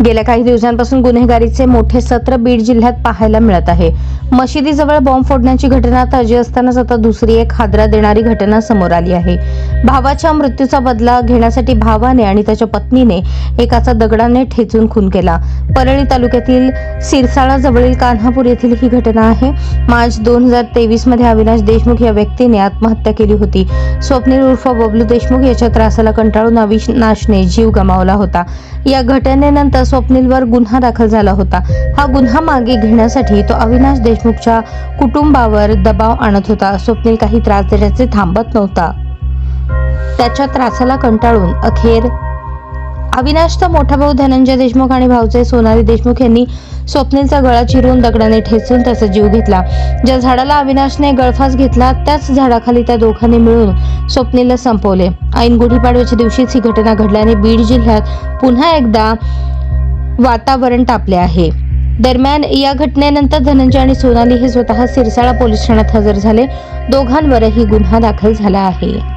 गेल्या काही दिवसांपासून गुन्हेगारीचे मोठे सत्र बीड जिल्ह्यात पाहायला मिळत आहे. मशिदीजवळ बॉम्ब फोडण्याची घटना ताजी असतानाच आता दुसरी एक हादरा देणारी घटना समोर आली आहे. भावाच्या मृत्यूचा बदला घेण्यासाठी भावाने आणि त्याच्या पत्नीने एकाचा दगडाने ठेचून खून केला. परळी तालुक्यातील सिरसाळा जवळील कान्हापूर येथील ही घटना आहे. मार्च 2023 मध्ये अविनाश देशमुख या व्यक्तीने आत्महत्या केली होती. स्वप्नील उर्फ बबलू देशमुख याच्या त्रासाला कंटाळून अविनाशने जीव गमावला होता. या घटनेनंतर स्वप्नीलवर गुन्हा दाखल झाला होता. हा गुन्हा मागे घेण्यासाठी तो अविनाश देशमुखच्या कुटुंबावर दबाव आणत होता. स्वप्नील काही त्रास देण्याचे थांबत नव्हता. त्याच्या त्रासाला कंटाळून अखेर अविनाशचा मोठा भाऊ धनंजय देशमुख आणि भाऊचे सोनाली देशमुख यांनी स्वप्नीलचा गळा चिरून दगडाने ठेचून त्याचा जीव घेतला. ज्या झाडाला अविनाशने गळफास घेतला त्याच झाडाखाली त्या दोघांनी मिळून स्वप्नीलला संपवले. ऐन गुढीपाडव्याच्या दिवशीच ही घटना घडल्याने बीड जिल्ह्यात पुन्हा एकदा वातावरण तापले आहे. दरम्यान या घटनेनंतर धनंजय आणि सोनाली हे स्वतः सिरसाळा पोलीस ठाण्यात हजर झाले. दोघांवरही गुन्हा दाखल झाला आहे.